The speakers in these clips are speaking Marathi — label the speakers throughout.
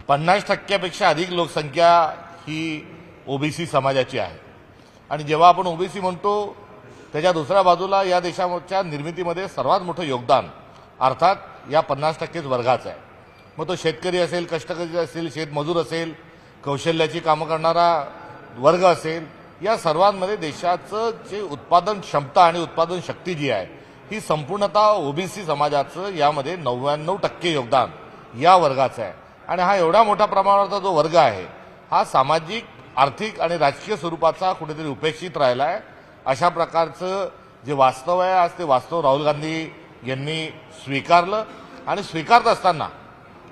Speaker 1: 50% अधिक लोकसंख्या ही ओबीसी समाजाची आहे आणि जेव्हा आपण ओबीसी म्हणतो त्याच्या दुसऱ्या बाजूला या देशाच्या निर्मितीमध्ये सर्वात मोठं योगदान अर्थात या 50% वर्गाचं आहे। मग तो शेतकरी असेल, कष्टकरी असेल, शेतमजूर असेल, कौशल्याची कामं करणारा वर्ग असेल, या सर्वांमध्ये देशाचं जे उत्पादन क्षमता आणि उत्पादन शक्ती जी आहे ही संपूर्णतः ओबीसी समाजाचं यामध्ये 99% योगदान या वर्गाचं आहे। आणि हा एवढा मोठ्या प्रमाणावरचा जो वर्ग आहे हा सामाजिक, आर्थिक आणि राजकीय स्वरूपाचा कुठेतरी उपेक्षित राहिला आहे। अशा प्रकारचं जे वास्तव आहे आज ते वास्तव राहुल गांधी यांनी स्वीकारलं आणि स्वीकारत असताना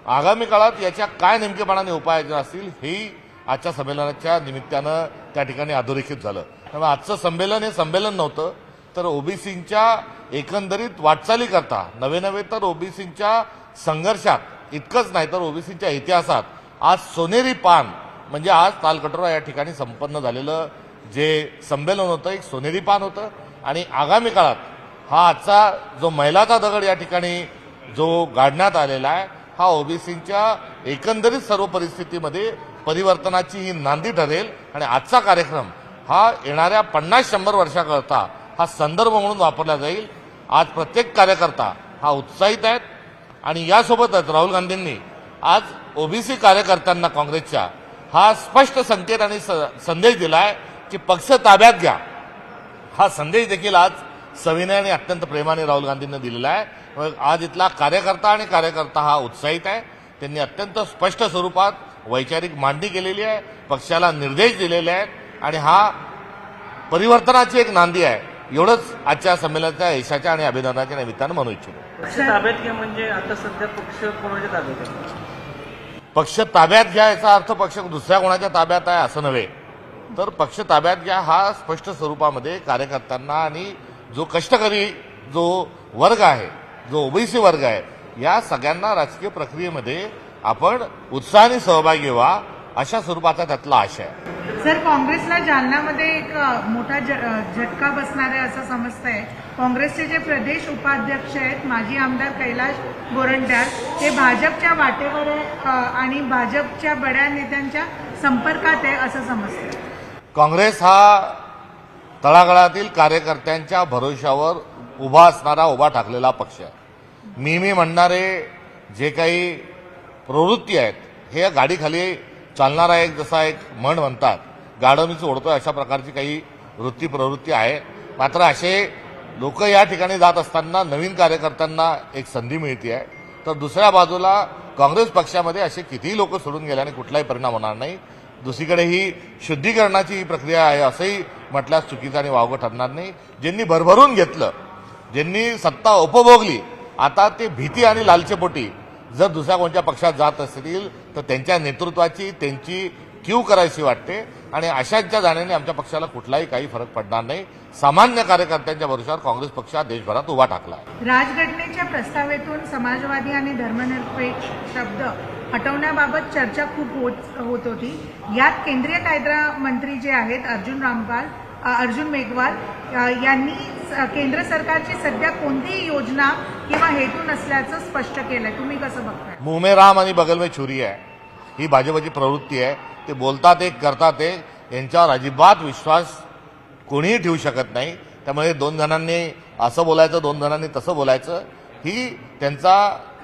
Speaker 1: आगामी काळात याच्या काय नेमकेपणाने उपाययोजना असतील हेही आजच्या संमेलनाच्या निमित्तानं त्या ठिकाणी अधोरेखित झालं। त्यामुळे आजचं संमेलन हे संमेलन नव्हतं तर ओबीसींच्या एकंदरीत वाटचालीकरता नवे तर ओबीसींच्या संघर्षात इतकंच नाही तर ओबीसींच्या इतिहासात आज सोनेरी पान म्हणजे आज तालकटोरा या ठिकाणी संपन्न झालेलं जे संमेलन होतं एक सोनेरी पान होतं। आणि आगामी काळात हा आजचा जो मैलाचा दगड या ठिकाणी जो गाडण्यात आलेला आहे हा ओबीसींच्या एकंदरीत सर्व परिस्थितीमध्ये परिवर्तनाची ही नांदी ठरेल आणि आजचा कार्यक्रम हा येणाऱ्या 50-100 वर्षाकरता हा संदर्भ म्हणून वापरला जाईल। आज प्रत्येक कार्यकर्ता हा उत्साहित आहे आणि यासोबतच राहुल गांधींनी आज ओबीसी कार्यकर्त्यांना काँग्रेसच्या हा स्पष्ट संकेत आणि संदेश दिलाय की पक्ष ताब्यात घ्या। हा संदेश देखील आज सविनय आणि अत्यंत प्रेमाने राहुल गांधींनी दिलेला आहे। आज इथला कार्यकर्ता हा उत्साहित आहे। त्यांनी अत्यंत स्पष्ट स्वरूपात वैचारिक मांडणी केलेली आहे, पक्षाला निर्देश दिलेले आहेत आणि हा परिवर्तनाची एक नांदी आहे। एवढंच आजच्या संमेलनाच्या यशाच्या आणि अभिनंदनाच्या निमित्तानं म्हणू इच्छितो।
Speaker 2: पक्ष ताब्यात घ्या म्हणजे आता सध्या पक्ष कोणाच्या ताब्यात आहे?
Speaker 1: पक्ष ताब्यात घ्या याचा अर्थ पक्ष दुसऱ्या कोणाच्या ताब्यात आहे असं नव्हे तर पक्ष ताब्यात घ्या हा स्पष्ट स्वरूपामध्ये कार्यकर्त्यांना आणि जो कष्टकरी जो वर्ग आहे, जो ओबीसी वर्ग आहे, या सगळ्यांना राजकीय प्रक्रियेमध्ये आपण उत्साहाने सहभागी व्हा अशा स्वरूपाचा त्यातला आशय आहे।
Speaker 3: सर, काँग्रेसला जालन्यामध्ये एक मोठा झटका बसणार आहे असं समजतंय। काँग्रेसचे जे प्रदेश उपाध्यक्ष आहेत माजी आमदार कैलाश गोरंट्याल ते भाजपच्या वाटेवर आहे आणि भाजपच्या बड्या नेत्यांच्या संपर्कात आहे असं समजतंय।
Speaker 1: काँग्रेस हा तळागाळातील कार्यकर्त्यांच्या भरोशावर उभा ठाकलेला पक्ष आहे। मी म्हणणारे जे काही प्रवृत्ती आहेत हे गाडीखाली चालणारा एक जसा एक म्हण म्हणतात गाडं मीच ओढतोय अशा प्रकारची काही वृत्ती प्रवृत्ती आहे। मात्र असे लोक या ठिकाणी जात असताना नवीन कार्यकर्त्यांना एक संधी मिळते आहे तर दुसऱ्या बाजूला काँग्रेस पक्षामध्ये असे कितीही लोक सोडून गेल्याने कुठलाही परिणाम होणार नाही। दुसरीकडे ही शुद्धीकरणाची ही प्रक्रिया आहे असंही म्हटल्यास चुकीचं आणि वावगं ठरणार नाही। ज्यांनी भरभरून घेतलं, ज्यांनी सत्ता उपभोगली, आता ते भीती आणि लालचेपोटी जर दुसऱ्या कोणत्या पक्षात जात असतील तर त्यांच्या नेतृत्वाची त्यांची क्यू करायची वाटते आणि अशांच्या जाण्याने आमच्या पक्षाला कुठलाही काही फरक पडणार नाही। सामान्य कार्यकर्त्यांच्या भरोशावर काँग्रेस पक्ष हा देशभरात उभा ठाकला आहे।
Speaker 3: राजघटनेच्या प्रस्तावातून समाजवादी आणि धर्मनिरपेक्ष शब्द हटवण्याबाबत चर्चा खूप होत होती। यात केंद्रीय कायदा मंत्री जे आहेत अर्जुन मेघवाल यांनी केंद्र सरकारची सध्या कोणतीही योजना किंवा हेतू नसल्याचं स्पष्ट केलंय। तुम्ही कसं बघताय?
Speaker 1: मुंह में राम आणि बगल में छुरी आहे ही भाजपची प्रवृत्ती आहे। ते बोलतात एक करतात एक, यांच्यावर अजिबात विश्वास कोणीही ठेवू शकत नाही। त्यामुळे दोन जणांनी असं बोलायचं, दोन जणांनी तसं बोलायचं ही त्यांचा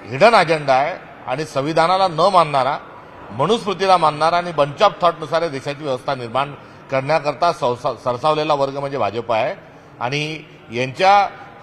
Speaker 1: हिडन अजेंडा आहे आणि संविधानाला न मानणारा, मनुस्मृतीला मानणारा आणि बंच ऑफ थॉटनुसार देशाची व्यवस्था निर्माण करण्याकरता सरसावलेला वर्ग म्हणजे भाजप आहे। आणि यांच्या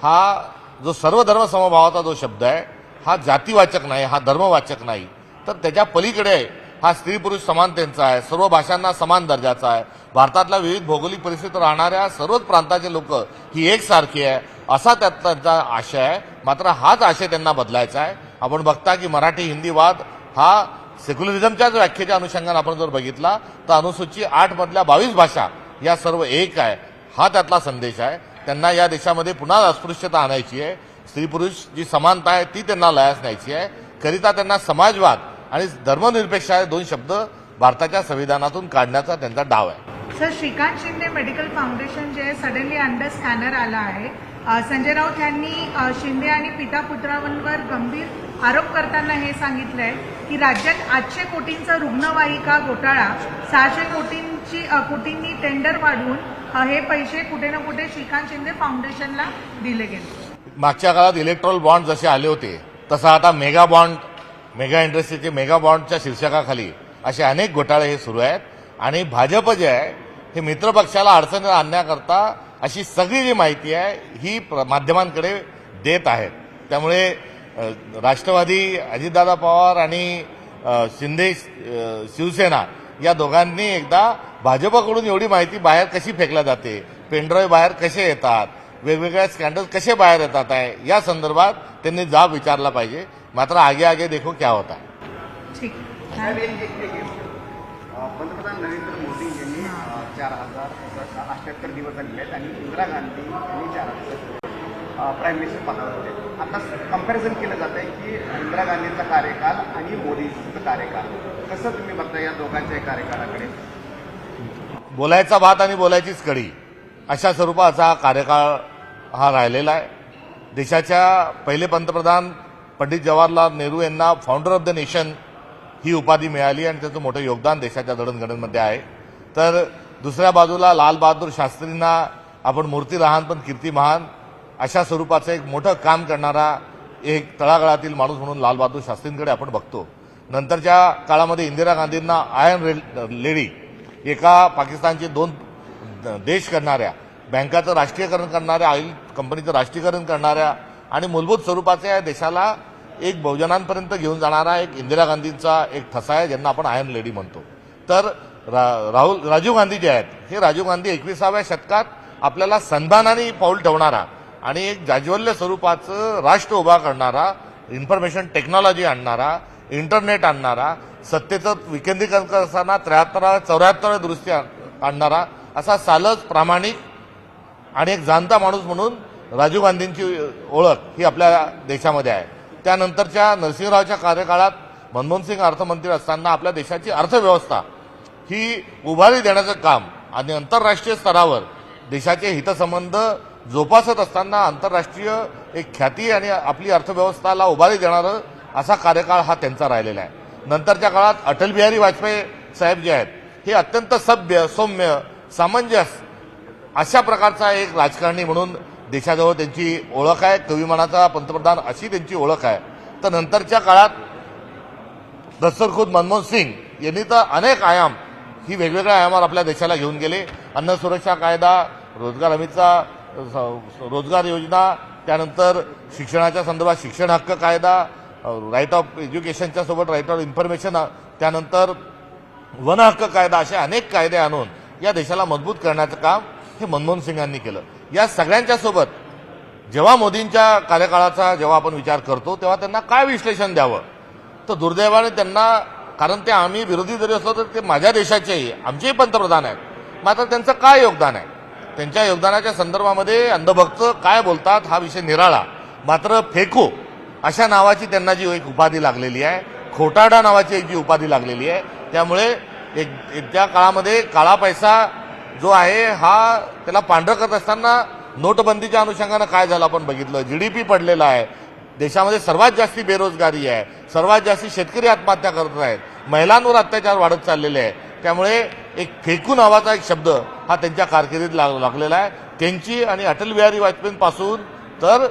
Speaker 1: हा जो सर्वधर्म समभावाचा जो शब्द आहे हा जातीवाचक नाही, हा धर्मवाचक नाही तर त्याच्या पलीकडे हा स्त्री पुरुष समानतेचा आहे, सर्व भाषांना समान दर्जाचा आहे, भारतातल्या विविध भौगोलिक परिस्थितीत राहणाऱ्या सर्वच प्रांताचे लोक ही एकसारखी आहे असा त्यांचा आशय आहे। मात्र हाच आशय त्यांना बदलायचा आहे। आपण बघता की मराठी हिंदी वाद हा सेक्युलरिझमच्याच व्याख्येच्या अनुषंगाने आपण जर बघितला तर अनुसूची 8 मधल्या 22 भाषा या सर्व एक आहे हा त्यातला संदेश आहे। त्यांना या देशामध्ये पुन्हा अस्पृश्यता आणायची आहे, स्त्री पुरुष जी समानता आहे ती त्यांना लयास न्यायची आहे। करिता त्यांना समाजवाद आणि धर्मनिरपेक्ष हे दोन शब्द भारताच्या संविधानातून काढण्याचा त्यांचा डाव आहे।
Speaker 3: Sir, Shrikant Shinde medical foundation जे सडनली अंडर स्कॅनर आला आहे संजय राऊत यांनी शिंदे आणि पिता पुत्रांवर गंभीर आरोप करताना हे सांगितलंय की राज्यात 800 कोटींचा रुग्णवाहिका घोटाळा, 600 कोटींनी टेंडर वाढवून हे पैसे कुठे ना कुठे श्रीकांत शिंदे फाउंडेशनला दिले गेले.
Speaker 1: मागच्या काळात इलेक्ट्रॉल बॉन्ड जसे आले होते तसा आता मेगा इंडस्ट्रीचे मेगा बॉन्डच्या शीर्षकाखाली असे अनेक घोटाळे हे सुरू आहेत. आणि भाजप जे आहे हे मित्रपक्षाला अडचणीत आणण्याकरता अशी सगळी जी माहिती आहे ही माध्यमांकडे देत आहेत. त्यामुळे राष्ट्रवादी, अजितदादा पवार आणि शिंदे शिवसेना या दोघांनी एकदा भाजपकडून एवढी माहिती बाहेर कशी फेकल्या जाते, पेनड्राईव्ह बाहेर कसे येतात, वेगवेगळ्या स्कॅन्डल कसे बाहेर येतात आहे या संदर्भात त्यांनी जाब विचारला पाहिजे. मात्र आगे देखो क्या होता है.
Speaker 3: ठीक.
Speaker 4: पंतप्रधान नरेंद्र मोदी यांनी 4,078 दिवस झालेले आहेत आणि इंदिरा गांधी यांनी 4,000 प्राईम मिनिस्टर पदावर होते. आता कम्पॅरिझन केलं जात आहे की इंदिरा गांधींचा कार्यकाल आणि मोदींचा कार्यकाल, कसं तुम्ही बघता या दोघांच्या कार्यकाळाकडे?
Speaker 1: बोलायचा भात आणि बोलायचीच कडी अशा स्वरूपाचा हा कार्यकाळ हा राहिलेला आहे. देशाच्या पहिले पंतप्रधान पंडित जवाहरलाल नेहरू यांना फाउंडर ऑफ द नेशन ही उपाधी मिळाली आणि त्याचं मोठं योगदान देशाच्या जडणघडणमध्ये आहे. तर दुसऱ्या बाजूला लाल बहादूर शास्त्रींना आपण मूर्ती लहान पण कीर्ती महान अशा स्वरूपाचं एक मोठं काम करणारा एक तळागाळातील माणूस म्हणून लाल बहादूर शास्त्रींकडे आपण बघतो. नंतरच्या काळामध्ये इंदिरा गांधींना आयर्न लेडी, एका पाकिस्तानचे 2 देश करणाऱ्या, बँकाचं राष्ट्रीयकरण करणाऱ्या, ऑइल कंपनीचं राष्ट्रीयकरण करणाऱ्या आणि मूलभूत स्वरूपाच्या या देशाला एक बहुजनांपर्यंत घेऊन जाणारा एक इंदिरा गांधींचा एक ठसा आहे, ज्यांना आपण आयर्न लेडी म्हणतो. तर राजीव गांधी जे आहेत हे राजीव गांधी 21व्या शतकात आपल्याला सन्मानाने पाऊल ठेवणारा आणि एक जाज्वल्य स्वरूपाचं राष्ट्र उभा करणारा, इन्फॉर्मेशन टेक्नॉलॉजी आणणारा, इंटरनेट आणणारा, सत्तेचं विकेंद्रीकरण करताना 73-74 दुरुस्ती आणणारा असा सालच, प्रामाणिक आणि एक जाणता माणूस म्हणून राजीव गांधींची ओळख ही आपल्या देशामध्ये आहे. त्यानंतरच्या नरसिंहरावच्या कार्यकाळात मनमोहन सिंग अर्थमंत्री असताना आपल्या देशाची अर्थव्यवस्था ही उभारी देण्याचं काम आणि आंतरराष्ट्रीय स्तरावर देशाचे हितसंबंध जोपासत असताना आंतरराष्ट्रीय एक ख्याती आणि आपली अर्थव्यवस्थाला उभारी देणारं असा कार्यकाळ हा त्यांचा राहिलेला आहे. नंतरच्या काळात अटल बिहारी वाजपेयी साहेब जे आहेत हे अत्यंत सभ्य, सौम्य, सामंजस्य अशा प्रकारचा एक राजकारणी म्हणून देशाजवळ त्यांची ओळख आहे. कविमानाचा पंतप्रधान अशी त्यांची ओळख आहे. तर नंतरच्या काळात दस्तरखुद मनमोहन सिंग यांनी तर अनेक आयाम ही वेगवेगळ्या आयामावर आपल्या देशाला घेऊन गेले. अन्न सुरक्षा कायदा, रोजगार हमीचा रोजगार योजना, त्यानंतर शिक्षणाच्या संदर्भात शिक्षण हक्क कायदा, राईट ऑफ एज्युकेशनच्या सोबत राईट ऑफ इन्फॉर्मेशन, त्यानंतर वन हक्क कायदा, असे अनेक कायदे आणून या देशाला मजबूत करण्याचं काम हे मनमोहन सिंगांनी केलं. या सगळ्यांच्या सोबत जेव्हा मोदींच्या कार्यकाळाचा जेव्हा आपण विचार करतो तेव्हा त्यांना काय विश्लेषण द्यावं, तर दुर्दैवाने त्यांना, कारण ते आम्ही विरोधी जरी असलो तर ते माझ्या देशाचेही आमचेही पंतप्रधान आहेत, मात्र त्यांचं काय योगदान आहे, त्यांच्या योगदानाच्या संदर्भामध्ये अंधभक्त काय बोलतात हा विषय निराळा. मात्र फेको अशा नावाची त्यांना जी एक उपाधी लागलेली आहे, खोटारडा नावाची एक जी उपाधी लागलेली आहे, त्यामुळे त्या काळामध्ये काळा पैसा जो आहे हा त्याला पांढरं करत असताना नोटबंदीच्या अनुषंगानं काय झालं आपण बघितलं. जीडीपी पडलेला आहे, देशामध्ये सर्वात जास्ती बेरोजगारी आहे, सर्वात जास्ती शेतकरी आत्महत्या करत आहेत, महिलांवर अत्याचार वाढत चाललेले आहे. त्यामुळे एक फेकू नावाचा एक शब्द हा त्यांच्या कारकिर्दीत लागलेला आहे. त्यांची आणि अटल बिहारी वाजपेयींपासून तर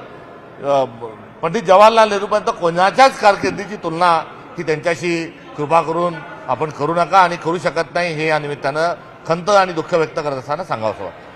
Speaker 1: पंडित जवाहरलाल नेहरूपर्यंत कोणाच्याच कारकिर्दीची तुलना ही त्यांच्याशी कृपा करून आपण करू नका आणि करू शकत नाही, हे या निमित्तानं खंत आणि दुःख व्यक्त करत असताना सांगावंसं वाटतं.